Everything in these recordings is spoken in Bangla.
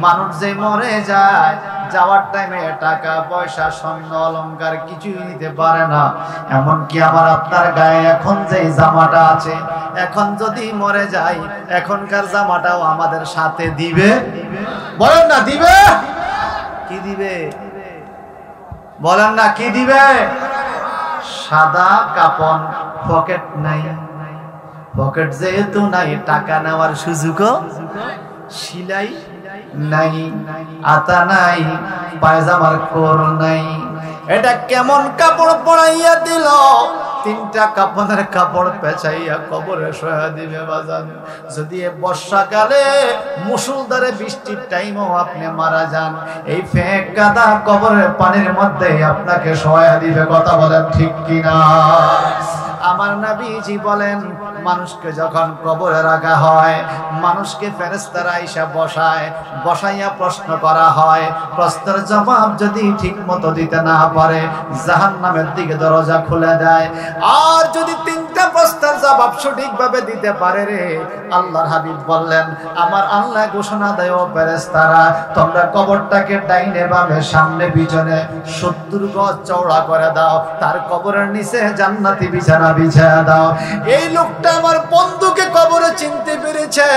মানুষ যে মরে যায়, যাওয়ার টাইমে টাকা পয়সা স্বর্ণ অলংকার কিছুই নিতে পারে না। এমনকি আমার আপনার গায়ে এখন যে জামাটা আছে, এখন যদি মরে যাই এখনকার জামাটাও আমাদের সাথে দিবে? বলেন না দিবে? কি দিবে বলেন না, কি দিবে? সাদা কাপন, পকেট নাই। পকেট যেহেতু নাই, টাকা নেওয়ার সুযোগও, সিলাই নাই, আতা নাই, পায়জামার কোর নাই। এটা কেমন কাপড় পরাইয়া দিল? তিনটা কাপড়ের কাপড় পেঁচাইয়া কবরে শোয়া দিবে বাজান। যদি বর্ষাকালে মুষলধারে বৃষ্টির টাইমেও আপনি মারা যান, এই ফেক কাদা কবরের পানির মধ্যে আপনাকে শোয়া দিবে। কথা বলেন ঠিক কিনা? আমার নবীজি বলেন, মানুষকে যখন কবরে রাখা হয়, মানুষকে ফেরেশতারা আইসা বসাইয়া প্রশ্ন করা হয়। প্রশ্নের জবাব যদি ঠিক মতো দিতে না পারে, জাহান্নামের দিকে দরজা খুলে দেয়। আর যদি তিনটা প্রশ্নের জবাব সঠিকভাবে দিতে পারে রে, আল্লাহর হাবিব বললেন, আমার আল্লাহ ঘোষণা দেয়, ও ফেরেশতারা, তোমরা কবরটাকে ডাইনে বামে সামনে পিছনে 70 গজ চওড়া করে দাও, তার কবরের নিচে জান্নাতি বিছানা বিছায়া দাও। এই লোকটা আমার বন্ধুকে কবরে চিনতে পেরেছে,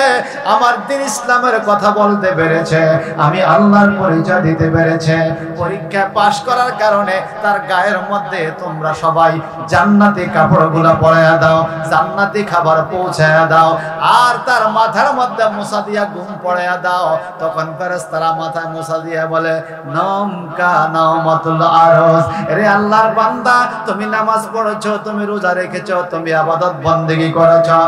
আমার দিন ইসলামের কথা বলতে পেরেছে, আমি আল্লাহর পরিচয় দিতে পেরেছে। পরীক্ষা পাশ করার কারণে তার গায়ের মধ্যে তোমরা সবাই জান্নাতি কাপড়গুলো পরাইয়া দাও, জান্নাতি খাবার পৌঁছায়া দাও, আর তার মাথার মধ্যে মোছা দিয়া ঘুম পড়াইয়া দাও। তখন ফেরেশতারা মাথায় মোছা দিয়া বলে, নমকা নামাতুল আরস, রে আল্লাহর বান্দা, তুমি নামাজ পড়েছো, তুমি রোজা রেখেছো, তুমি ইবাদত বন্দেগী করেছো,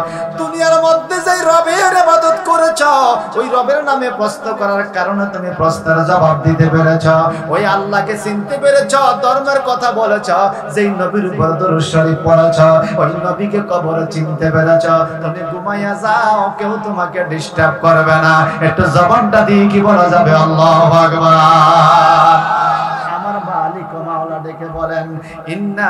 দুনিয়ার মধ্যে যে রবের ইবাদত করেছো, ওই রবের নামে প্রশ্ন করার কারণে তুমি প্রশ্নের জবাব দিতে পেরেছো, ওই আল্লাহকে চিনতে পেরেছো, ধর্মের কথা বলেছো, যেই নবীর উপর দরুদ শরীফ পড়েছো, ওই নবীকে কবরে চিনতে পেরেছো, তুমি ঘুমাইয়া যাও, কেউ তোমাকে ডিস্টার্ব করবে না। একটু জবানটা দিয়ে কি বলা যাবে? আল্লাহু আকবার। আমার মালিক ও মাওলা ডেকে বলেন, ইন্না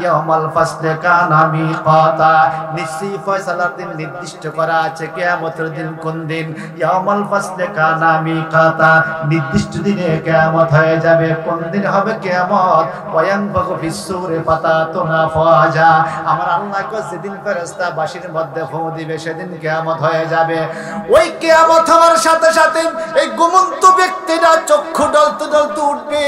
ইয়াউমাল ফাসলি কানা মিকাতা, নিশ্চয়ই ফয়সালার দিন নির্দিষ্ট করা আছে। কিয়ামতের দিন কোন দিন? ইয়াউমাল ফাসলি কানা মিকাতা, নির্দিষ্ট দিনে কিয়ামত হয়ে যাবে। কোন দিন হবে কিয়ামত? ওয়ায়ানফাখু ফিস-সূরি ফাতাতুনা ফাজা, আমার আল্লাহ কো যেদিন ফেরেশতা বাঁশির মধ্যে ফু দিবে সেদিন কিয়ামত হয়ে যাবে। ওই কিয়ামত হওয়ার সাথে সাথে এই ঘুমন্ত ব্যক্তিটা চক্ষু ডলতে ডলতে উঠবে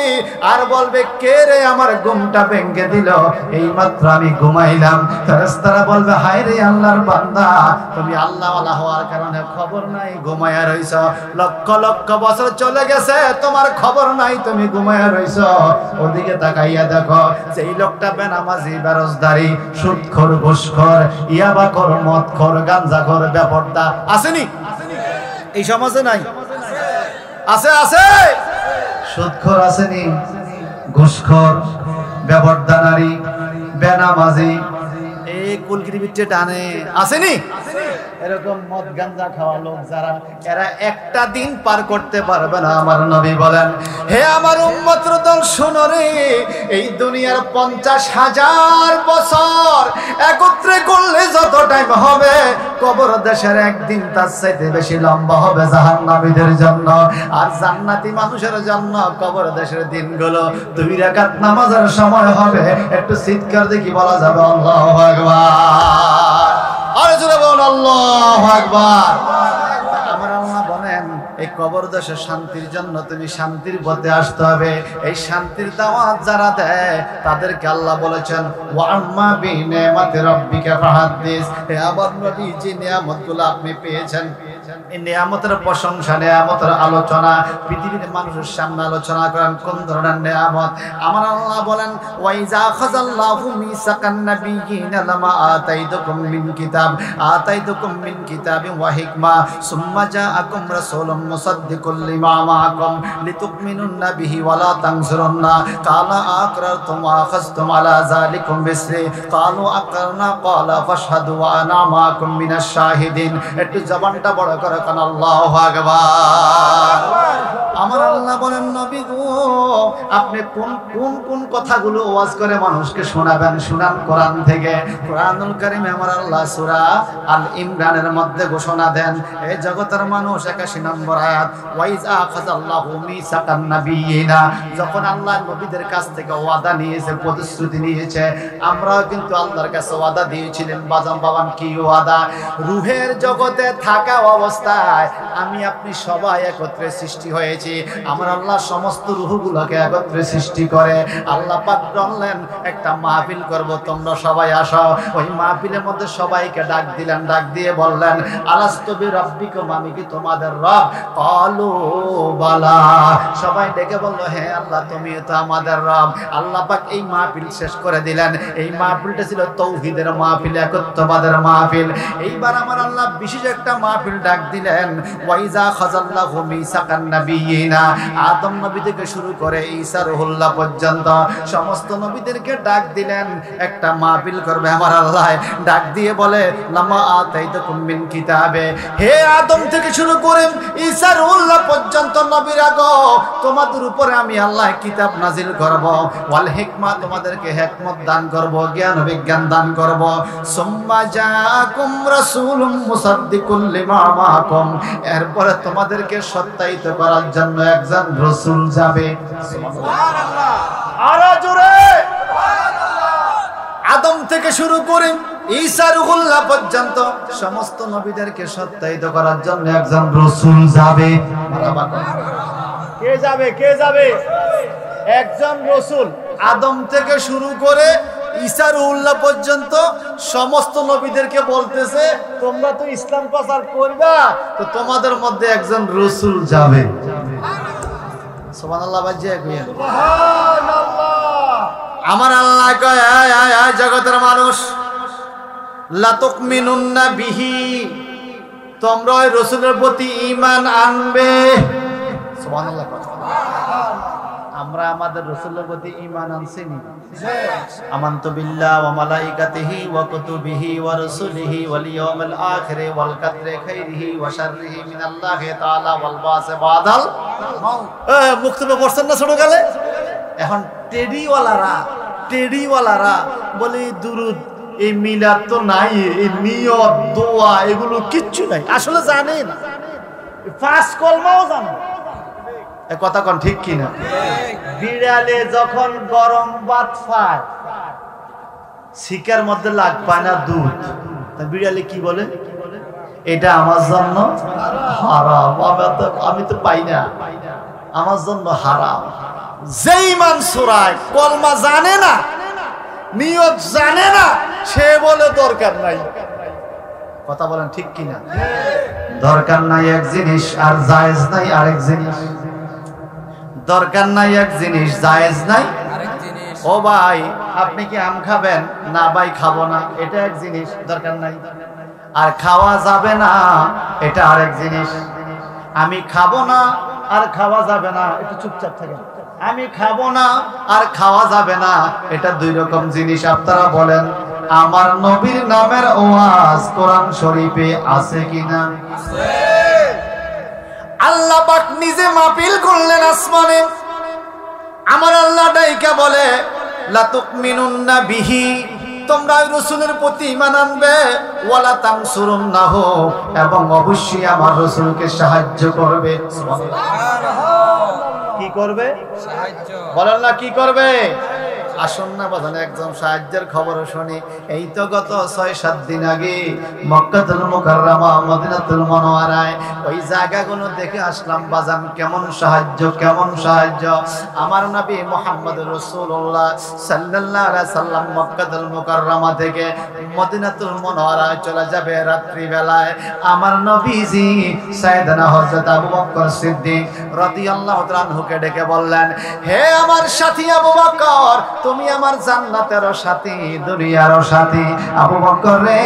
আর বলবে, কে রে আমার ঘুমটা ভেঙে দিল? এই মাত্র আমি ঘুমাইলাম। ফেরেশতারা বলবে, হায় রে আল্লাহর বান্দা, তুমি আল্লাহ ওয়ালা হওয়ার কারণে খবর নাই, ঘুমায়া রইছো। লক্ষ লক্ষ বছর চলে গেছে, তোমার খবর নাই, তুমি ঘুমায়া রইছো। ওদিকে তাকাইয়া দেখো, যেই লোকটা বেনামাজি, বেরোজগারি, সুদখোর, ঘুষখোর, ইয়াবাখোর, মদখোর, গাঞ্জাখোর, বেপরদা আসেনি? এই সমাজে নাই? আছে আছে। সুদখোর আসেনি, ঘুষখোর, বেপরদা নারী, বেনামাজি, এই কুলকিরিবিটে টানে আসেনি? এরকম মদ গাঞ্জা খাওয়া লোক যারা, এরা একটা দিন পার করতে পারবে না। আমার নবী বলেন, হে আমার উম্মতের দল, শোনো রে, এই দুনিয়ার 50,000 বছর একত্রে করলে যত টাইম হবে, কবর দেশের একদিন তার চাইতে বেশি লম্বা হবে জাহান্নামীদের জন্য। আর জান্নাতি মানুষের জন্য কবর দেশের দিনগুলো 2 রাকাত নামাজের সময় হবে। একটু চিৎকার দেখি বলা যাবে আল্লাহু আকবার। আরে জোরে বলুন আল্লাহু আকবার। আমার আল্লাহ বলেন, এই কবর দেশের শান্তির জন্য তুমি শান্তির পথে আসতে হবে। এই শান্তির দাওয়াত যারা দেয় তাদেরকে আল্লাহ বলেছেন, ওয়া আম্মা বিনিয়ামাতি রাব্বিকা ফাহাদ্দিস, হে আমার নবী, যে নিয়ামতগুলো আপনি পেয়েছেন, এই নিয়ামতের প্রশংসা, নিয়ামতের আলোচনা পৃথিবীর মানুষের সামনে আলোচনা করেন। কোন ধরনের নিয়ামত? আমার আল্লাহ বলেন, ওয়াইজা খাযাল্লাহু মিসাকান নাবিয়্যিনা লামা আতাইতুকুম মিন কিতাবিন ওয়া হিকমা সুম্মা জাআকুম রাসূলুম মুসাদ্দিকুল লিমা মাআকুম লিতুমিনুন্না বিহি ওয়া লা তানসুরুন্না ক্বালা আকরারতুম ওয়া আখাযতুম আলা যালিকুম বিসরি ক্বালু আকরারনা ক্বালা ফাশহাদু ওয়া আনা মাআকুম মিনাশ শাহিদিন। একটু জবানটা বড় করে কান আল্লাহু আকবার। আমার আল্লাহ বলেন, নবী গো, আপনি কোন কোন কোন কথাগুলো ওয়াজ করে মানুষকে শোনাবেন, শুনান কোরআন থেকে। কোরআনুল কারীমে আমার আল্লাহ সূরা আল ইমরানের মধ্যে ঘোষণা দেন, এই জগতের মানুষ 81 নম্বর আয়াত, ওয়াইজা আখাযাল্লাহু মিসাকান নাবিয়িনা, যখন আল্লাহ নবীদের কাছ থেকে ওয়াদা নিয়েছে, প্রতিশ্রুতি নিয়েছে, আমরাও কিন্তু আল্লাহর কাছে ওয়াদা দিয়েছিলেন। বাজান বাবান কি ওয়াদা? রূহের জগতে থাকা অবস্থায় আমি আপনি সবাই একত্রে সৃষ্টি হয়েছি। আমার আল্লাহ সমস্ত রূহগুলোকে একত্রে সৃষ্টি করে আল্লাহ পাক বললেন একটা মাহফিল করব, তোমরা সবাই আসো। ওই মাহফিলের মধ্যে সবাইকে ডাক দিলেন, ডাক দিয়ে বললেন আলাস্তু বিরাব্বিকুম, আমি কি তোমাদের রব? ক্বালু বালা, সবাই ডেকে বলল হ্যাঁ আল্লাহ তুমি তো আমাদের রব। আল্লাহ পাক এই মাহফিল শেষ করে দিলেন। এই মাহফিলটা ছিল তাওহীদের মাহফিল, একত্ববাদের মাহফিল। এইবার আমার আল্লাহ বিশেষ একটা মাহফিল ডাক দিলেন, ওয়াইজা খাযাল্লাহু মিসাকান নাবিয়িনা, আদম নবী থেকে শুরু করে ঈসা রুহুল্লাহ পর্যন্ত সমস্ত নবীদেরকে ডাক দিলেন, একটা মাহফিল করবে। আমার আল্লাহ ডাক দিয়ে বলে লামা আতাইতুকুম মিন কিতাবে, হে আদম থেকে শুরু করে ঈসা রুহুল্লাহ পর্যন্ত নবীরা গো, তোমাদের উপরে আমি আল্লাহ কিতাব নাজিল করব, ওয়াল হিকমা, তোমাদেরকে হিকমত দান করব, জ্ঞান বিজ্ঞান দান করব। সুম্মা জাআকুম রাসূলুম মুসাদ্দিকুল লিমা মাআকুম, এরপরে তোমাদেরকে সত্যায়িত করার জন্য একজন রাসূল যাবে। সুবহানাল্লাহ, আরো জোরে সুবহানাল্লাহ। আদম থেকে শুরু করে ঈসা রুহুল্লাহ পর্যন্ত সমস্ত নবীদেরকে সত্যায়িত করার জন্য একজন রাসূল যাবে। কে যাবে? কে যাবে? একজন রাসূল। আদম থেকে শুরু করে ঈসা রুহুল্লাহ পর্যন্ত সমস্ত নবীদেরকে বলতেছে তোমরা তো ইসলাম প্রচার করবা, তো তোমাদের মধ্যে একজন রাসূল যাবে। সুবহানাল্লাহ, বাজিয়ে কইয়া সুবহানাল্লাহ। আমার আল্লাহ কয় আয় জগতের মানুষ, লা তুকমিনুন্না বিহি, তোমরা ওই রাসূলের প্রতি ঈমান আনবে। সুবহানাল্লাহ। আমরা আমাদের রাসূলের প্রতি ঈমান আনছি নি? আমানতু বিল্লাহি ওয়া মালাইকাতিহি ওয়া কুতুবিহি ওয়া রাসূলিহি ওয়াল ইয়াউমিল আখির ওয়াল কদরি খাইরিহি ওয়া শাররিহি মিনাল্লাহি তাআলা ওয়াল বাসি বাদাল মাউত। মুক্তবে পড়ছেন না ছোটকালে? এখন টেডিওয়ালারা বলে দুরুদ, এই মিলাদ তো নাই, এই নিয়ত দোয়া এগুলো কিচ্ছু নাই। আসলে জানেন পাঁচ কলমাও জানেন। কথা কোন ঠিক কিনা? বিড়ালে যখন গরম ভাত খায়, শিকার মধ্যে লাগ পায় না দুধ, তা বিড়ালে কি বলে? এটা আমার জন্য হারাম, আমি তো পাই না, আমার জন্য হারাম। যেই মান সুরায় কলমা জানে না, নিয়ত জানে না, সে বলে দরকার নাই। কথা বলেন ঠিক কিনা? দরকার নাই এক জিনিস আর জায়েজ নাই আরেক জিনিস। দরকার নাই এক জিনিস, জায়েজ নাই আরেক জিনিস। ও ভাই আপনি কি আম খাবেন? না ভাই খাবো না, এটা এক জিনিস, দরকার নাই। আর খাওয়া যাবে না, এটা আরেক জিনিস। আমি খাবো না আর খাওয়া যাবে না, একটু চুপচাপ থাকেন। আমি খাবো না আর খাওয়া যাবে না, এটা দুই রকম জিনিস। আপনারা বলেন আমার নবীর নামের ওয়াজ কোরআন শরীফে আছে কিনা? আছে। আল্লাহ পাক নিজে মাহফিল করলেন আসমানে। আমার আল্লাহ ডাইকা বলে লা তুকমিনুন্না বিহি, তোমরা ওই রাসূলের প্রতি ঈমান আনবে, ওয়ালা তানসুরুন্নাহু, এবং অবশ্যই আমার রাসূলকে সাহায্য করবে। সুবহানাল্লাহ। কি করবে? সাহায্য। বলেন না কি করবে? আসুন না বাজান একদম সাহায্যের খবর শুনি। এই তো গত ৬-৭ দিন আগে মক্কাতুল মুকাররমা মদিনাতুল মুনাওয়ারায় ওই জায়গাগুলো দেখে আসলাম বাজান। কেমন সাহায্য, কেমন সাহায্য! আমার নবী মুহাম্মদুর রাসূলুল্লাহ সাল্লাল্লাহু আলাইহি সাল্লাম মক্কাতুল মুকাররমা থেকে মদিনাতুল মুনাওয়ারায় চলে যাবে রাত্রি বেলায়। আমার নবীজি সাইয়েদনা হযরত আবু বকর সিদ্দিক রাদিয়াল্লাহু তাআলা আনহুকে ডেকে বললেন, হে আমার সাথী আবু বকর, তুমি আমার জান্নাতেরও সাথী দুনিয়ারও সাথী। আবু বকর রে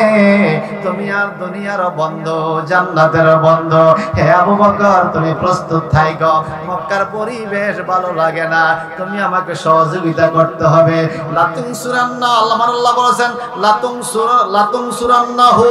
তুমি আর দুনিয়ারও বন্ধু জান্নাতেরও বন্ধু। হে আবু বকর তুমি প্রস্তুত থাইকো, মক্কার পরিবেশ ভালো লাগে না, তুমি আমাকে সহযোগিতা করতে হবে। লাতুং সুরান্না আল্লাহ বলেছেন লাতুং সুরান্নাহু,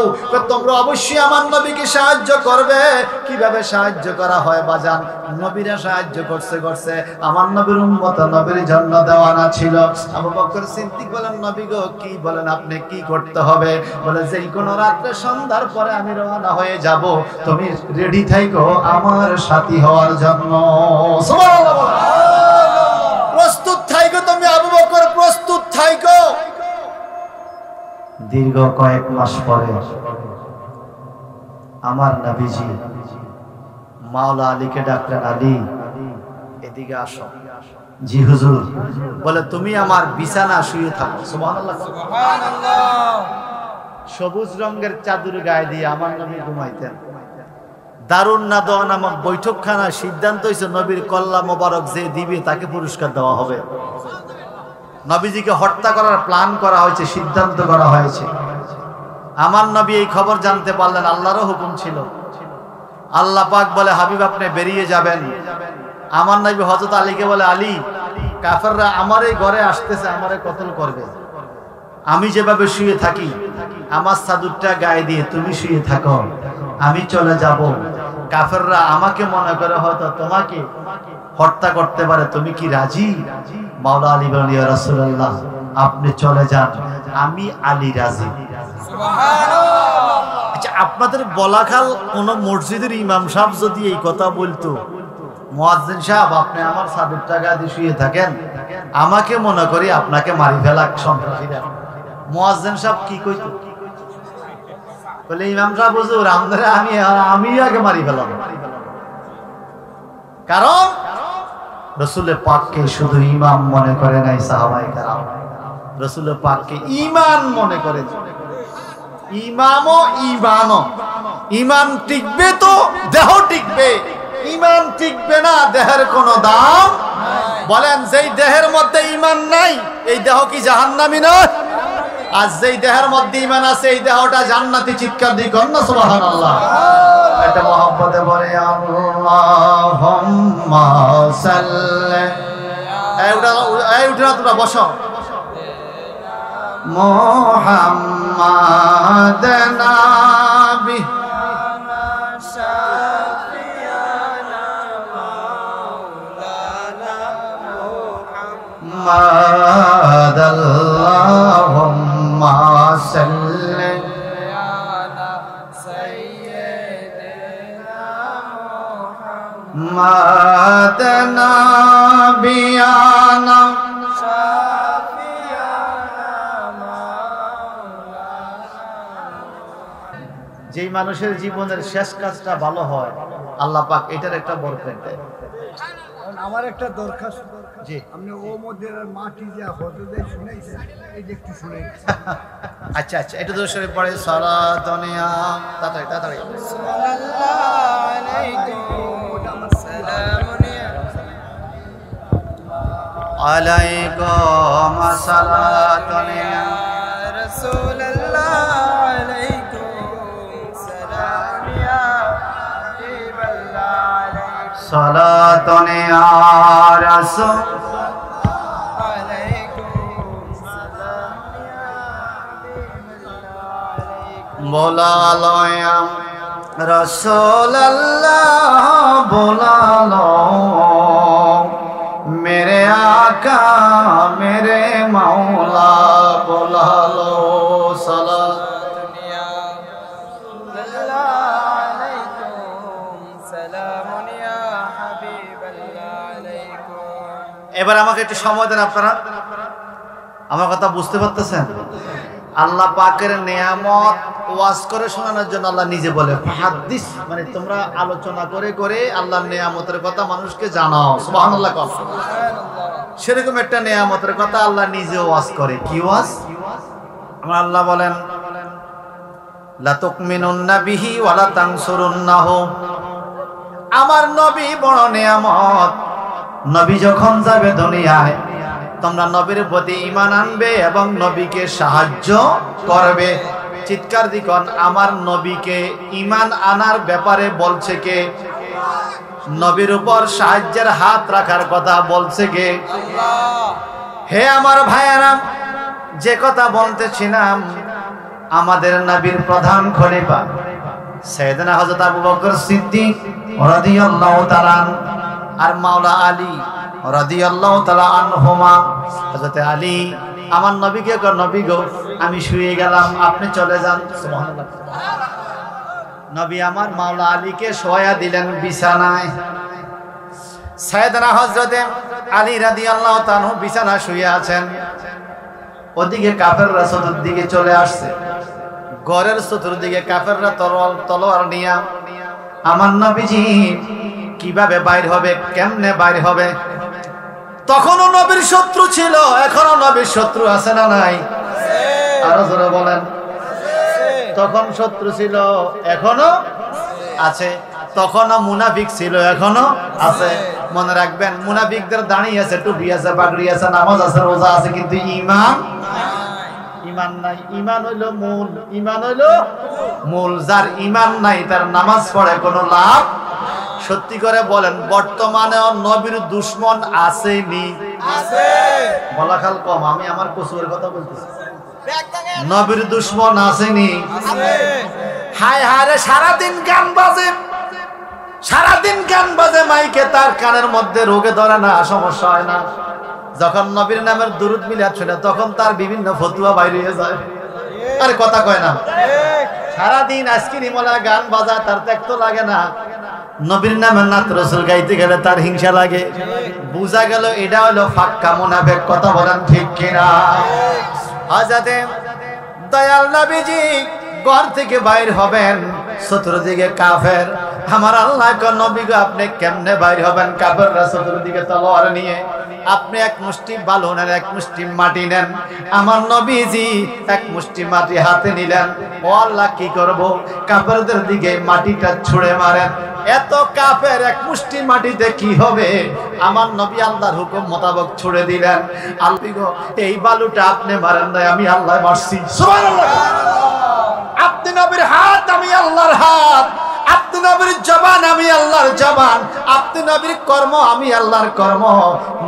তোমরা অবশ্যই আমার নবীকে সাহায্য করবে। কিভাবে সাহায্য করা হয় বাজান? নবীরা সাহায্য করছে আমার নবীর উম্মত নবীর জন্য দেওয়ানা ছিল। আবু বকর সিদ্দিক বলেন নবী গো কি বলেন, আপনি কি করতে হবে? বলে যে কোনো রাত্রে সন্ধ্যার পরে আমি রওনা হয়ে যাব, তুমি রেডি থাইকো আমার সাথী হওয়ার জন্য। সুবহানাল্লাহ, প্রস্তুত থাইকো তুমি আবু বকর, প্রস্তুত থাইকো। দীর্ঘ কয়েক মাস পরে আমার নবীজি মাওলা আলীকে ডাকলেন, আলী এদিকে আসো। জি হুজুর। বলে তুমি আমার বিছানা শুয়ে থাকো। সুবহানাল্লাহ, সুবহানাল্লাহ। সবুজ রঙের চাদর গায়ে দিয়ে আমার নবী ঘুমাইতেন। দারুন নাদওয়া নামক বৈঠকখানা সিদ্ধান্ত হয়েছে নবীর কল্লা মোবারক যে দিবে তাকে পুরস্কার দেওয়া হবে। নবীজিকে হত্যা করার প্ল্যান করা হয়েছে, সিদ্ধান্ত করা হয়েছে। আমার নবী এই খবর জানতে পারলেন, আল্লাহরও হুকুম ছিল। আল্লাহ পাক বলে হাবিব আপনি বেরিয়ে যাবেন। আমার নবী হযরত আলীকে বলে, আলী কাফেররা আমার এই ঘরে আসতেছে, আমারে কতল করবে। আমি যেভাবে শুয়ে থাকি আমার চাদরটা গায়ে দিয়ে তুমি শুয়ে থাকো, আমি চলে যাব। কাফেররা আমাকে মনে করে হয়তো তোমাকে হত্যা করতে পারে, তুমি কি রাজি? মাওলা আলী বলেন, ইয়া রাসূলুল্লাহ আপনি চলে যান, আমি আলী রাজি। সুবহানাল্লাহ। আচ্ছা, আপনাদের বলাখাল কোন মসজিদের ইমাম সাহেব যদি এই কথা বলতো, মুয়াজ্জিন সাহেব আপনি আমার চাদরটা গায়ে দিয়ে শুয়ে থাকেন, আমাকে মনে করি আপনাকে মারি ফেলা সন্ত্রাসীরা, মুয়াজ্জিন সাহেব কি কইতো? বলে ইমাম সাহেব হুজুর আমরা আমি আগে মারি ফেলাম। কারণ রাসূলের পাককে শুধু ইমাম মনে করে নাই সাহাবায়ে কেরাম, রাসূলের পাককে ঈমান মনে করে। ইমামও ঈমানও, ঈমান টিকবে তো দেহ টিকবে, ঈমান টিকবে না দেহের কোনো দাম। বলেন যেই দেহের মধ্যে ঈমান নাই এই দেহ কি জাহান্নামী নয়? আর যেই দেহের মধ্যে ঈমান আছে এই দেহটা জান্নাতি। চিৎকার দিয়ে কর না সুবহানাল্লাহ। এটা মহব্বতে বলে আল্লাহুম্মা সাল্লি। এই উঠা তোমরা বসো। মুহাম্মাদ নবী মুহাম্মাদ আল্লাহুম্মা সাল্লি আলা সাইয়্যিদিনা মুহাম্মাদ নবিয়ানা যেই মানুষের জীবনের শেষ কাজটা ভালো হয় আল্লাহ পাক এটার একটা বরকত দেয়। আমার একটা দরখাস্ত, জি আপনি ও মধ্যের মাটি যা হতে শুনেছেন এই যে একটু শুনে। আচ্ছা আচ্ছা, এটা তো শরীফ পড়ে সালাতুনিয়া তাড়াতাড়ি তাড়াতাড়ি সাল্লাল্লাহু আলাইকুম সালামুনিয়া আলাইকুম সালাতুনিয়া রাসূলুল্লাহ আলাইকুম সালামিয়া হাবিবাল্লাহ আলাইকুম সালাতুনিয়া রাসূল बोलालोया रसूल अल्लाह बोलालो मेरे आका मेरे मौला बोलालो सलाम এবার আমাকে একটু সময় দেন আপনারা, আমার কথা বুঝতে পারতেছেন? আল্লাহ পাকের নিয়ামত ওয়াজ করে শোনানোর জন্য আল্লাহ নিজে বলে হাদিস, মানে তোমরা আলোচনা করে করে আল্লাহর নিয়ামতের কথা মানুষকে জানাও। সুবহানাল্লাহ। সেরকম একটা নিয়ামতের কথা আল্লাহ নিজে ওয়াজ করে। কি ওয়াজ? আমার আল্লাহ বলেন লা তুকমিনুন্না বিহি ওয়া লা তানসুরুন্নাহু। আমার নবী বড় নিয়ামত। নবী যখন যাবে দুনিয়ায় তোমরা নবীর প্রতি ঈমান আনবে এবং নবীকে সাহায্য করবে। চিৎকার দিকন আমার নবীকে ঈমান আনার ব্যাপারে বলছে কে? নবীর উপর সাহায্যের হাত রাখার কথা বলছে কে? হে আমার ভাইয়েরা, যে কথা বলতেছিলাম, আমাদের নবীর প্রধান খলিফা সাইয়েদনা হযরত আবু বকর সিদ্দিক রাদিয়াল্লাহু তাআলা আর মাওলা আলী রাদিয়াল্লাহু তাআলা আনহুমা। হযরত আলী আমার নবীকে কর, নবী গো আমি শুয়ে গেলাম, আপনি চলে যান। সুবহানাল্লাহ। নবী আমার মাওলা আলীকে শোয়া দিলেন বিছানায়। সাইয়েদনা হযরত আলী রাদিয়াল্লাহু তাআলা বিছানা শুয়ে আছেন, ওদিকে কাফেররা চতুর্দিকে চলে আসছে। ঘরের চতুর্দিকে কাফেররা তলোয়ার নিয়ে আমার নবীজি কিভাবে বাইর হবে, কেমনে বাইর হবে? তখনও নবীর শত্রু ছিল, এখনো নবীর শত্রু আছে না নাই? আরো জোরে বলেন। তখন শত্রু ছিল, এখনো আছে। তখনও মুনাফিক ছিল, এখনো আছে। মনে রাখবেন, মুনাফিকদের দাঁড়িয়ে আছে, টুপি আছে, পাগড়ি আছে, নামাজ আছে, রোজা আছে, কিন্তু ঈমান নাই। ঈমান হইল মূল, ঈমান হইল মূল। যার ঈমান নাই তার নামাজ পড়ে কোনো লাভ। সত্যি করে বলেন, বর্তমানে নবীর দুশমন আসেনি? বলা খাল কম, আমি আমার কসুরের কথা বলতেছি। নবীর দুশমন আসেনি? হায় হায় রে, সারাদিন গান বাজে, সারাদিন গান বাজে মাইকে, তার কানের মধ্যে রোগে ধরে না, সমস্যা হয় না। যখন নবীর নামের দুরূদ মিলাদ শুনে তখন তার বিভিন্ন ফতুয়া বাইরে হয়ে যায়। আরে কথা কয় না, সারাদিন আইসক্রিমওয়ালা গান বাজা, তার ত্যাগ তো লাগে না। নবীর নামের নাত রাসূল গাইতে গেলে তার হিংসা লাগে। বুঝা গেল এটা হলো ফাক্কা মুনাফিক। কথা বলেন ঠিক কিনা? হযরতে দয়াল নবীজি ঘর থেকে বাইর হবেন, চতুর্দিকে কাফের। আমার আল্লাহ কয়, নবী গো আপনি কেমনে বাইর হবেন? কাফেররা চতুর্দিকে তলোয়ার নিয়ে। আপনি এক মুষ্টি বালু নেন, এক মুষ্টি মাটি নেন। আমার নবীজি এক মুষ্টি মাটি হাতে নিলেন। ও আল্লাহ, কি করব? কাফেরদের দিকে মাটিটা ছুঁড়ে মারেন। এত কাফের, এক মুষ্টি মাটিতে কি হবে? আমার নবী আল্লাহর হুকুম মোতাবেক ছুঁড়ে দিলেন। আল্লাহ গো, এই বালুটা আপনি মারেন নাই, আমি আল্লাহ মারছি। সুবহানাল্লাহ। আপনি নবীর হাত, আমি আল্লাহর হাত। আপনি নবীর জবান, আমি আল্লাহর জবান। আপনি নবীর কর্ম, আমি আল্লাহর কর্ম।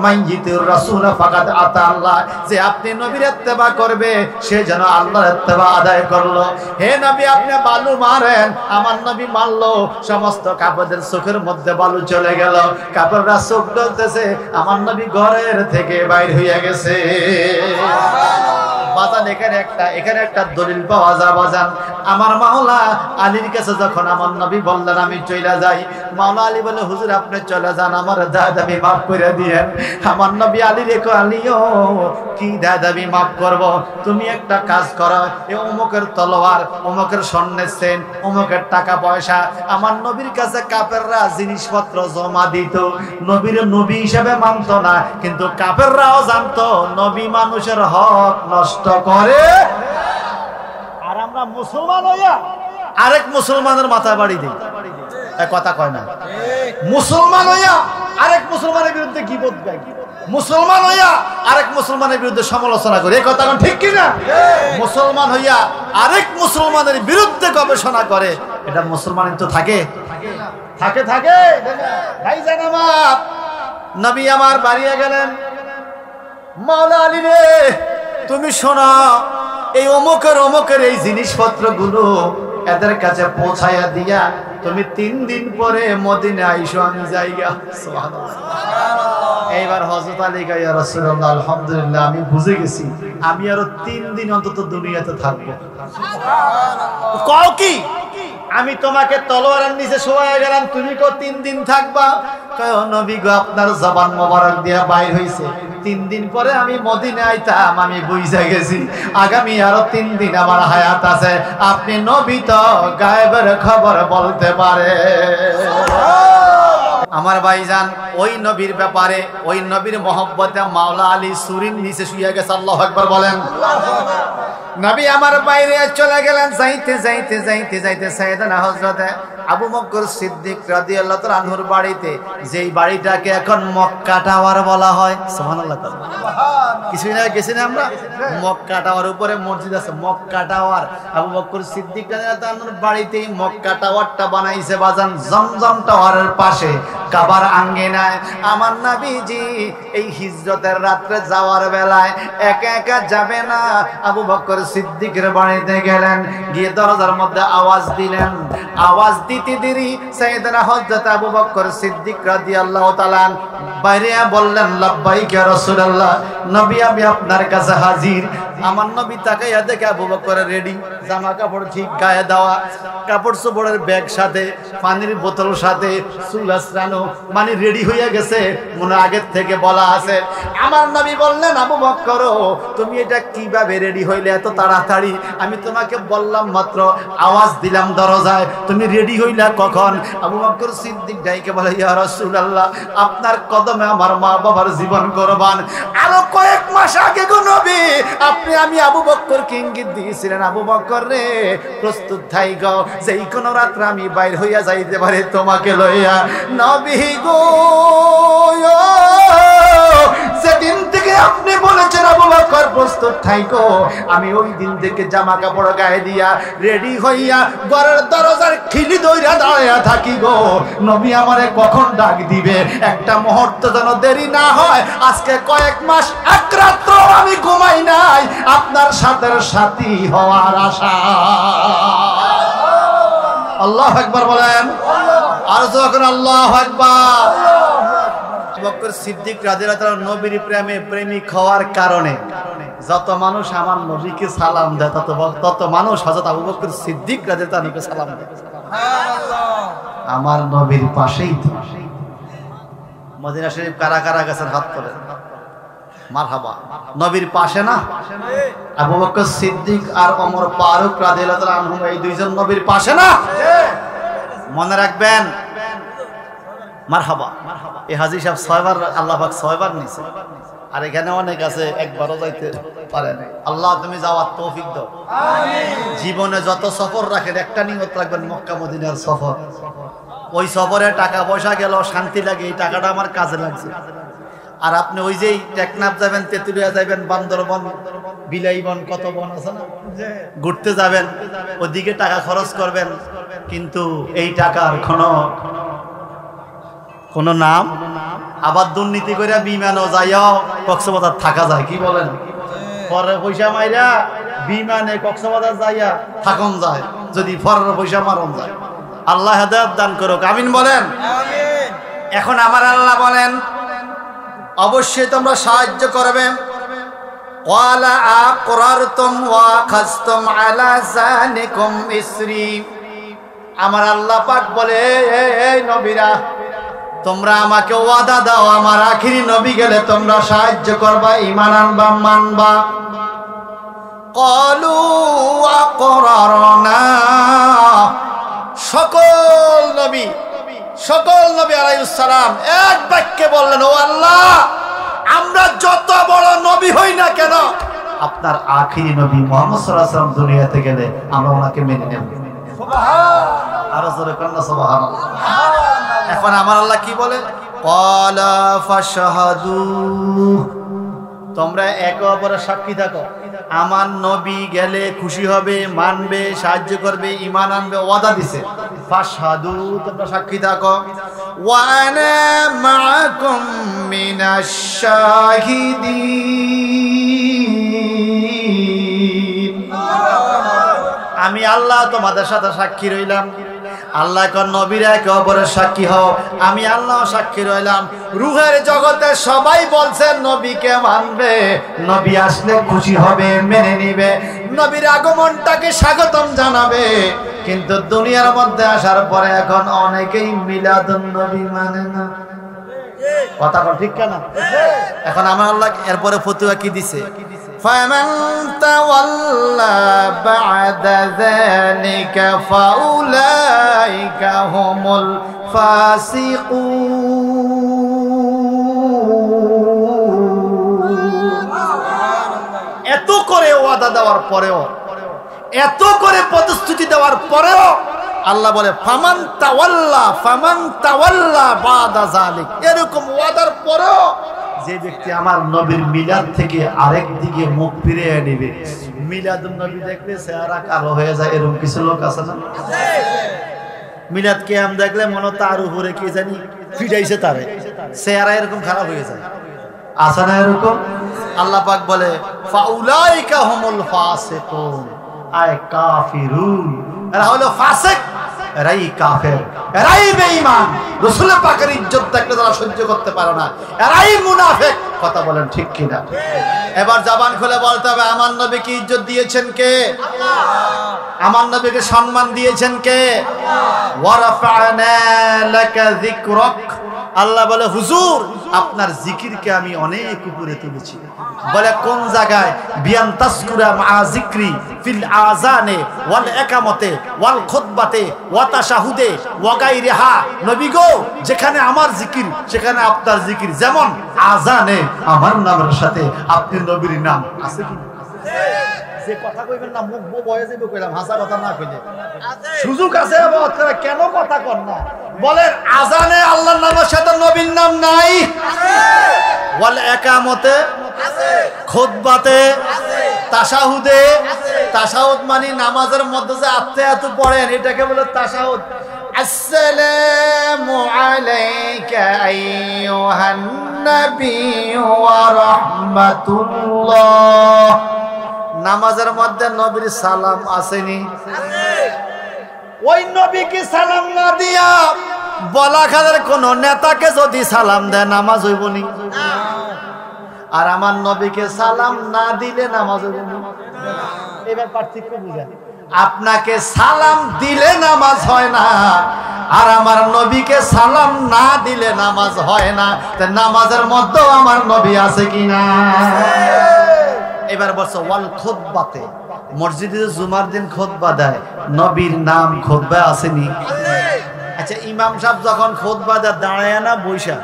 মাইয়িতুর রাসূল ফাকাদ আতা আল্লাহ। যে আপনি নবীর ইত্তেবা করবে, সে যেন আল্লাহর ইত্তেবা আদায় করলো। হে নবী, আপনি বালু মারেন। আমার নবী মারলো, সমস্ত কাফেরদের চোখের মধ্যে বালু চলে গেল। কাফেররা চোখ জ্বলতেছে, আমার নবী ঘরের থেকে বাইর হয়ে গেছে। বাজান, এখানে একটা দলিল পাওয়া যায়। বাজান, আমার মাওলা আলীর কাছে যখন আমার নবী বললেন আমি চলে যাই, মাওলা আলী বলে, হুজুর আপনি চলে যান, আমার দাবি মাফ করে দিয়েন। আমার নবী আলী রেখো, আলীও কি দাবি মাফ করব? তুমি একটা কাজ করো, এ অমুকের তলোয়ার, অমুকের স্বর্ণের চেন, অমুকের টাকা পয়সা আমার নবীর কাছে কাফেররা জিনিসপত্র জমা দিত। নবীর নবী হিসেবে মানত না, কিন্তু কাফেররাও জানতো নবী মানুষের হক নষ্ট করে। আর আমরা মুসলমান হইয়া আরেক মুসলমানের মাথায় বাড়ি দিই। কথা কয় না? মুসলমান হইয়া আরেক মুসলমানের বিরুদ্ধে গীবত গাই, মুসলমান হইয়া আরেক মুসলমানের বিরুদ্ধে সমালোচনা করে। এই কথা ঠিক কিনা? মুসলমান হইয়া আরেক মুসলমানের বিরুদ্ধে গবেষণা করে, এটা মুসলমান তো থাকে থাকে থাকে ভাইজান আমার। নবী আমার বাড়িয়ে গেলেন, মাওলা আলী রে তুমি শোনো, এই অমুকের এই জিনিসপত্র গুলো এদের কাছে পৌঁছাইয়া দিয়া তুমি 3 দিন পরে মদিনা আইসো, আমি যাইগা। এইবার হযরত আলী গায়া, রাসূলুল্লাহ আলহামদুলিল্লাহ আমি বুঝে গেছি, আমি আরো 3 দিন অন্তত দুনিয়াতে থাকবো। কও কি? আমি তোমাকে তলোয়ারের নিচে শোয়া গেলাম, তুমি কো 3 দিন থাকবা? কয় নবী গো, আপনার জবান মোবারক দিয়া বাইর হইছে 3 দিন পরে আমি মদিনা আইতাম, আমি বুঝে গেছি আগামী আরো 3 দিন আমার হায়াত আছে। আপনি নবী তো গায়েবের খবর বলতে পারে। আমার ভাইজান, ওই নবীর ব্যাপারে, ওই নবীর মহব্বতে মাওলা আলী সুরির নিচে শুয়ে গেছে। আল্লাহু আকবার বলেন। নবী আমার বাইরে চলে গেলেন। যাইতে যাইতে যাইতে যাইতে সাইয়েদনা হযরত আবু বকর সিদ্দিক রাদিয়াল্লাহু তাআলা আনহুর বাড়িতে, যেই বাড়িটাকে এখন মক্কা টাওয়ার বলা হয়। সুবহানাল্লাহ। কিছুদিন আগে গেছি না আমরা, মক্কা টাওয়ার উপরে মসজিদ আছে, মক্কা টাওয়ার। আবু বকর সিদ্দিক রাদিয়াল্লাহু তাআলা আনহুর বাড়িতেই মক্কা টাওয়ারটা বানাইছে বাজান, জমজম টাওয়ারের পাশে কাবার আঙ্গিনায়। আমার নবীজি এই হিজরতের রাত্রে যাওয়ার বেলায় একা একা যাবে না, আবু বকর সিদ্দিকের বাড়িতে গেলেন, গিয়ে দরজার মধ্যে আওয়াজ দিলেন। আওয়াজ দিতে দেরি সাইয়েদনা হযরত আবু বকর সিদ্দিক রাদিয়াল্লাহু তাআলা বাইরে বললেন, লাব্বাইক ইয়া রাসূলুল্লাহ, নবী আমি আপনার কাছে হাজির। আমার নবী তাকাইয়া দেখে আবু বকর রেডি, জামা কাপড় ঠিক গায়ে দেওয়া, কাপড় চোপড়ের ব্যাগ সাথে, পানির বোতল সাথে, চুল আঁচড়ানো, মানে রেডি হয়ে গেছে, মনে আগের থেকে বলা আছে। আমার নবী বললেন, আবু বকর তুমি এটা কিভাবে রেডি হইলে এত তাড়াতাড়ি? আমি তোমাকে বললাম মাত্র, আওয়াজ দিলাম দরজায়, তুমি রেডি হইলা কখন? আবু বকর সিদ্দিক ডাইকে বলে, ইয়া রাসূলুল্লাহ, আপনার কদমে আমার মা বাবার জীবন কুরবান। আরো কয়েক মাস আগে গো নবী, আমি আবু বকরকে ইঙ্গিত দিয়েছিলেন, আবু বকর রে প্রস্তুত থাই গো, যেই কোন রাত্রে আমি বাইর হইয়া যাইতে পারে তোমাকে লইয়া। নবী গো, সেদিন থেকে আপনি বলেছেন আবু বকর প্রস্তুত থাইকো, আমি ওই দিন থেকে জামা কাপড় গায়ে দিয়া রেডি হইয়া ঘরের দরজার খিলি দইরা দাঁড়ায়া থাকি গো, নবী আমারে কখন ডাক দিবে, একটা মুহূর্ত যেন দেরি না হয়। আজকে কয়েক মাস এক রাত্র আমি ঘুমাই নাই আপনার সাথে সাথী হওয়ার আশা। আল্লাহু আকবার বলেন, আর যখন আল্লাহু আকবার। বকর সিদ্দিক রাদিয়াল্লাহু তাআলা নবীর প্রেমে প্রেমিক হওয়ার কারণে যত মানুষ আমার নবীকে সালাম দেয়, তত মানুষ হযরত আবু বকর সিদ্দিক রাদিয়াল্লাহু তাআলাকে সালাম দেয়। আমার নবীর পাশেই তো। মদিনা শরীফ কারা কারা গেছেন হাত তোলেন, মারহাবা। নবীর পাশে না আবু বকর সিদ্দিক আর ওমর ফারুক রাদিয়াল্লাহু তাআলা আনহু, এই দুইজন নবীর পাশে না? মনে রাখবেন, মারহাবা। এই হাজী সাহেব 6 বার আল্লাহ পাক 6 বার নিছে, আর এখানে অনেক আছে একবারও যাইতে পারে না। আল্লাহ তুমি যাওয়ার তৌফিক দাও। আমিন। জীবনে যত সফর রাখেন একটা নিয়ত রাখবেন, মক্কা মদিনার সফর। ওই সফরে টাকা পয়সা গেল, শান্তি লাগে, এই টাকাটা আমার কাজে লাগছে। আর আপনি ওই যেই টেকনাফ যাবেন, তেতুলিয়া যাবেন, বান্দরবন, বিলাইবন, কত বন আছে না, ঘুরতে যাবেন, ওদিকে টাকা খরচ করবেন, কিন্তু এই টাকার কোনো নাম। আবার দুর্নীতি করে বিমানও যাইও কক্সবাজার থাকা যায়, কি বলেন? পরে পয়সা মাইরা বিমানে কক্সবাজার যাইয়া থাকুন যায়, যদি পরের পয়সা মারন যায়। আল্লাহ হেদায়েত দান করুক, আমিন বলেন। এখন আমার আল্লাহ বলেন, অবশ্যই তোমরা সাহায্য করবে। ওয়ালা আকরারতুম ওয়া খাসতুম আলা জানিকুম ইসরি। আমার আল্লাহ পাক বলে, এই নবীরা, তোমরা আমাকে ওয়াদা দাও, আমার আখিরি নবী গেলে তোমরা সাহায্য করবা, ঈমান আনবা, মানবা। ক্বালু আকরারনা। সকল নবী আলাইহিস সালাম এক বাক্যে বললেন, ও আল্লাহ, আমরা যত বড় নবী হই না কেন, আপনার আখিরি নবী মুহাম্মদ সাল্লাল্লাহু আলাইহি ওয়াসাল্লাম দুনিয়াতে গেলে আমরা ওনাকে মেনে নেব। সুবহানাল্লাহ। আর জোরে কন্না সুবহানাল্লাহ। এখন আমার আল্লাহ কি বলে, ক্বালা ফাশহাদু। তোমরা একে অপরের সাক্ষী থাকো, আমার নবী গেলে খুশি হবে, মানবে, সাহায্য করবে, ঈমান আনবে, ওয়াদা দিছে। ফাশহাদু, তোমরা সাক্ষী থাকো। ওয়া আনা মাআকুম মিনাশ শাহিদিন। আমি আল্লাহ তোমাদের সাথে সাক্ষী রইলাম। আল্লাহ কোন নবীরা একে অপরের সাক্ষী হও, আমি আল্লাহ সাক্ষী রইলাম। রূহের জগতে সবাই বলছে নবীকে মানবে, নবী আসলে খুশি হবে, মেনে নিবে, নবীর আগমনটাকে স্বাগতম জানাবে। কিন্তু দুনিয়ার মধ্যে আসার পরে এখন অনেকেই মিলাদুন নবী মানে না। কথা ঠিক কেনা? এখন আমার আল্লাহ এরপরে ফতোয়া কি দিছে, فمن تولى بعد ذلك فأولئك هم الفاسقون। এত করে ওয়াদা দেওয়ার পরেও, এত করে প্রতিশ্রুতি দেওয়ার পরেও আল্লাহ বলে ফামান তাওয়াল্লা বাদা যালিক, এরকম ওয়াদার পরেও যে ব্যক্তি আমার নবীর মিলাদ থেকে আরেক দিকে মুখ ফিরিয়ে নেবে, মিলাদুন নবী দেখলে চেহারা কালো হয়ে যায়, এরকম কিছু লোক আছে না? মিলাদ কিয়াম দেখলে মনে তার উপরে কি জানি ফিটাইছে, তারে চেহারা এরকম খারাপ হয়ে যায়, আছে না এরকম? আল্লাহ পাক বলে ফাউলাইকা হুমুল ফাসিকুন, আয় কাফিরুন, এরা হলো ফাসিক, এরাই কাফের, এরাই বেঈমান, রাসূল পাকের ইজ্জত দেখলে তারা সহ্য করতে পারে না, এরাই মুনাফিক। কথা বলেন ঠিক কিনা? এবার জবান খুলে বলতে হবে আমার নবীকে ইজ্জত দিয়েছেন কে? আল্লাহ। আমার নবীকে সম্মান দিয়েছেন কে? আল্লাহ। ওয়া রাফা'না লাকা যিকরাক, আল্লাহ বলে হুজুর আপনার জিকিরকে আমি অনেক উপরে তুলেছি। বলে কোন জায়গায়? বিয়ান তাসকুরা মা যিকরি ফিল আযানে ওয়াল ইকামতে ওয়াল খুতবাতে ওয়া তাশাহুদে ওয়া গায়রিহা, নবী গো যেখানে আমার জিকির সেখানে আপনার জিকির, যেমন আযানে আমার নামের সাথে আপনি নবীর নাম আছে কি? যে কথা কইবেন না মুখ বয়ে যাবে, কইলাম হাসা কথা না কইলে সুযোগ আছে। আপনারা কেন কথা কর না? বলেন আযানে আল্লাহর নামের সাথে নবীর নাম নাই? আছে। ওয়াল ইকামতে আছে, খুতবাতে আছে, তাশাহুদে আছে। তাশাহুদ মানে নামাজের মধ্যে যে আত্তাহিয়াতু পড়েন, এটাকে বলে তাশাহুদ। আসসালামু আলাইকা আইয়ুহান নবী ওয়া রাহমাতুল্লাহ, নামাজের মধ্যে নবীর সালাম আসেনি? ওই নবীকে সালাম না দিয়া বলাখালের কোন নেতাকে যদি সালাম দেয় নামাজ হইব নি? আর আমার নবীকে সালাম না দিলে নামাজ হইব নি? এবার পার্থক্য বুঝেন। আপনাকে সালাম দিলে নামাজ হয় না, আর আমার নবীকে সালাম না দিলে নামাজ হয় না। তা নামাজের মধ্যেও আমার নবী আছে কিনা? এবার বলছো ওয়াল খুতবাতে, মসজিদে জুমার দিন খুতবা দেয়, নবীর নাম খুতবা আসেনি? আচ্ছা ইমাম সাহেব যখন খুতবা দেয় দাঁড়ায় না বইসা?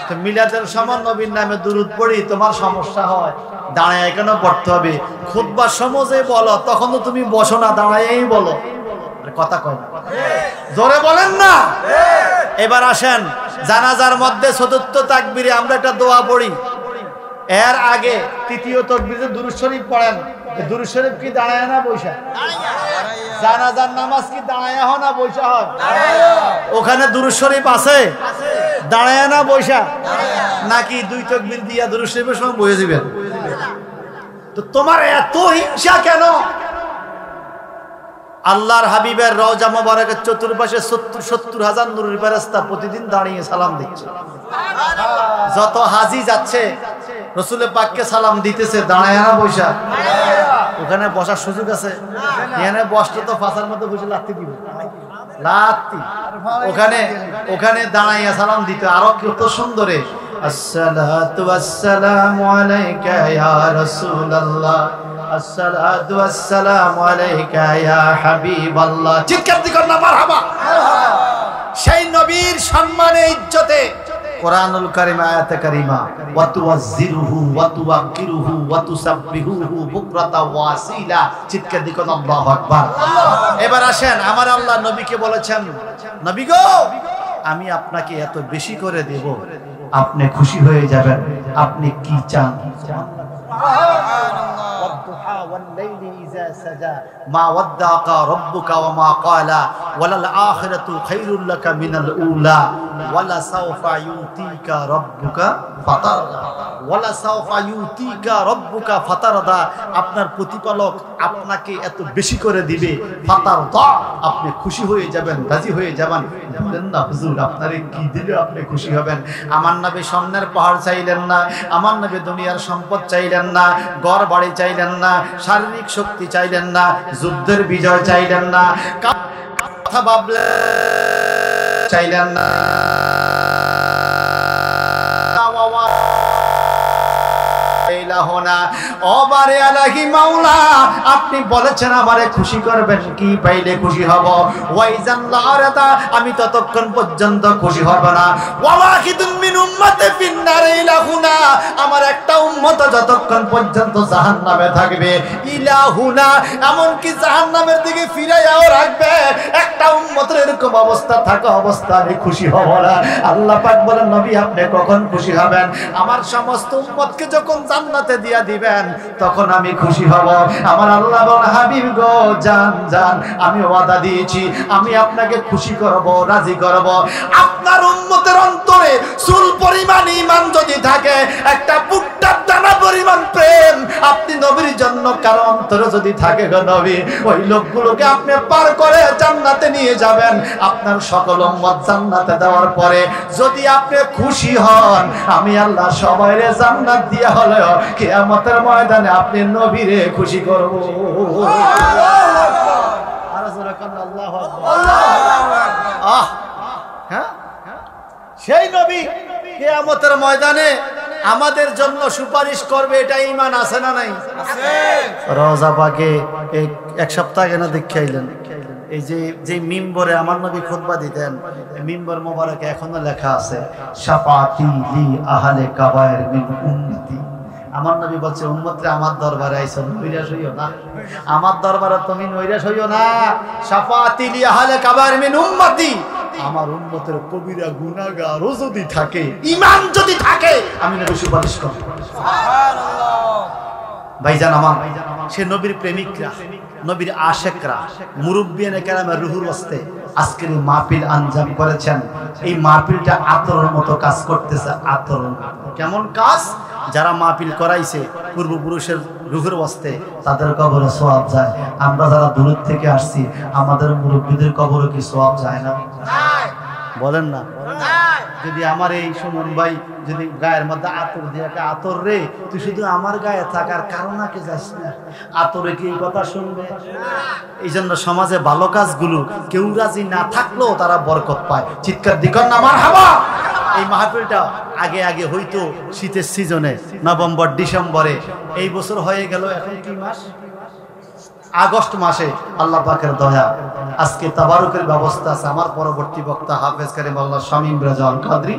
তো মিলাদের সময় নবীর নামে দুরূদ পড়ি, তোমার সমস্যা হয়, দাঁড়ায় কেন পড়তে হবে? খুতবার সময় যে বলো তখন তো তুমি বসো না, দাঁড়ায়ই বলো। কথা কয় না, জোরে বলেন না। এবার আসেন জানাজার মধ্যে চতুর্থ তাকবীরে আমরা একটা দোয়া পড়ি, এর আগে তৃতীয় তাকবীরে দুরূদ শরীফ পড়েন। দুরূদ শরীফ কি দাঁড়ায় না বইসা? জানাজার নামাজ কি দাঁড়ায় হয় না বইসা হয়? ওখানে দুরূদ শরীফ আছে, দাঁড়ায় না বইসা? নাকি দুই তাকবীর দিয়া দুরূদ শরীফের সময় বসে দিবেন? তো তোমার এত হিংসা কেন? আল্লাহর হাবিবের রওজা মোবারকের চতুর্পাশে ৭০,০০০ নূরের ফেরেশতা প্রতিদিন দাঁড়িয়ে সালাম দিচ্ছে। যত হাজি যাচ্ছে রাসূল পাককে সালাম দিতেছে, দাঁড়ায় না বসা? ওখানে বসার সুযোগ আছে? এখানে বসতে তো ফাঁসার মধ্যে বসে লাত্তি দিব, লাত্তি। ওখানে দাঁড়াইয়া সালাম দিতে আরো কত সুন্দরে, আসসালাতু ওয়াসসালামু আলাইকা ইয়া রাসূলুল্লাহ, আসসালাতু ওয়াসসালামু আলাইকা ইয়া হাবিবাল্লাহ। চিৎকার দিকর না মারহাবা। সেই নবীর সম্মানে ইজ্জতে কোরআনুল কারীম আয়াতে কারীমা ওয়া তুওয়াজ্জিরুহু ওয়া তুওয়াক্কিরুহু ওয়া তুসাব্বিহুহু বুকরাতা ওয়া আসীলা। চিৎকার দিকর আল্লাহু আকবার। এবার আসেন আমার আল্লাহ নবীকে বলেছেন, নবী গো আমি আপনাকে এত বেশি করে দেব, আপনি খুশি হয়ে যাবেন। আপনি কি চান? মা ওয়াদ্দাকা রাব্বুকা ওয়া মা ক্বালা ওয়ালাল আখিরাতু খায়রুল লাকা মিনাল উলা ওয়ালা সাওফা ইউতিকা রাব্বুকা ফাতারদা, ওয়ালা সাওফা ইউতিকা রাব্বুকা ফাতারদা। আপনার প্রতিপালক আপনাকে এত বেশি করে দিবে, ফাতারদা, আপনি খুশি হয়ে যাবেন, রাজি হয়ে যাবেন। বলেন না হুজুর আপনারে কি দিলে আপনি খুশি হবেন? আমার নবী স্বর্ণের পাহাড় চাইলেন না, আমার নবী দুনিয়ার সম্পদ চাইলেন না, ঘর বাড়ি চাইলেন না, শারীরিক শক্তি চাইলেন না, যুদ্ধের বিজয় চাইলেন না, কথা ভাবলে চাইলেন না, ইলাহুনা। ও বারে আলাহি মাওলা, আপনি বলেছেন আমারে খুশি করবেন, কি পাইলে খুশি হব? ওয়াইজান লারাতা, আমি ততক্ষণ পর্যন্ত খুশি হব না। ওয়াওয়াহিদুন মিন উম্মতি ফিন্নার ইলাহুনা, আমার একটা উম্মত যতক্ষণ পর্যন্ত জাহান্নামে থাকবে, ইলাহুনা এমন কি জাহান্নামের দিকে ফিরাইয়াও রাখবে, একটা উম্মতের এরকম অবস্থা থাকা অবস্থা আমি খুশি হব না। আল্লাহ পাক বলেন, নবী আপনি কখন খুশি হবেন? আমার সমস্ত উম্মতকে যখন জান্নাতে দিয়া দিবেন তখন আমি খুশি হব। আমার আল্লাহ বলেন, হাবিব গো জান জান, আমি ওয়াদা দিয়েছি আমি আপনাকে খুশি করব, রাজি করব। আপনার উম্মতের অন্তরে চুল পরিমাণ ঈমান যদি থাকে, একটা ভুট্টার দানা পরিমাণ প্রেম আপনি নবীর জন্য কারো অন্তরে যদি থাকে গো নবী, ওই লোকগুলোকে আপনি পার করে জান্নাতে নিয়ে যাবেন। আপনার সকল উম্মত জান্নাতে দেওয়ার পরে যদি আপনি খুশি হন, আমি আল্লাহ সবাইরে জান্নাত দিয়া হলেও কিয়ামতের ময়দানে আপনি নবীরে খুশি করব। আল্লাহু আকবার। হ্যাঁ, সেই নবী কিয়ামতের ময়দানে আমাদের জন্য সুপারিশ করবে, এটা ঈমান আছে না নাই? আছে। রওজা পাকে এক সপ্তাহ আগে না দেখাইলেন, এই যে মিম্বরে আমার নবী খুতবা দিতেন, মিম্বর মোবারকে এখনো লেখা আছে, শাফাতি লি আহলে কাবায়ের মিন উম্মতি। আমার নবী বলছে, উম্মতরে আমার দরবারে আইছো, নৈরাশ হইও না, আমার দরবারে তুমি নৈরাশ হইও না। শাফাতি লি আহলে কাবায়ের মিন উম্মতি, আমার উম্মতের কবিরা গুনাহগারও যদি থাকে, ঈমান যদি থাকে, আমি নবী সুপারিশ করব। সুবহানাল্লাহ। ভাইজান আমার, সে নবীর প্রেমিকরা, নবীর আশেকরা, মুরব্বিয়ানে কেরামের রুহুর ওয়াস্তে আজকের এই মাহফিল আঞ্জাম করেছেন। এই মাহফিলটা আতরের মতো কাজ করতেছে। আতর কেমন কাজ? যারা মাহফিল করাইছে পূর্বপুরুষের রুহুর ওয়াস্তে, তাদের কবরে সওয়াব যায়। আমরা যারা দূর থেকে আসছি, আমাদের মুরব্বিদের কবরে কি সওয়াব যায় না? বলেন না। যদি আমার এই সুমন ভাই যদি গায়ের মধ্যে আতর দিয়ে, আতর রে তুই শুধু আমার গায়ে থাকার কারণে কে যাস না, আতরে কি কথা শুনবে? এই জন্য সমাজে ভালো কাজগুলো কেউ রাজি না থাকলেও তারা বরকত পায়। চিৎকার দিকর না মারহাবা। এই মাহফিলটা আগে আগে হইতো শীতের সিজনে, নভেম্বর ডিসেম্বরে। এই বছর হয়ে গেল এখন কি মাস? আগস্ট মাসে। আল্লাহ পাকের দয়া, আজকে তাবারুকের ব্যবস্থা আছে। আমার পরবর্তী বক্তা হাফেজ কারীম আল্লাহ শামীম রাজাউল কাদরী,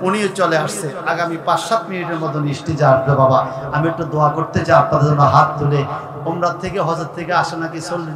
উনিও চলে আসছে। আগামী 5-7 মিনিটের মতো স্টেজে আসবে। বাবা, আমি একটু দোয়া করতে চাই আপনাদের জন্য। হাত তুলে উমরা থেকে হজের থেকে আসে নাকি 40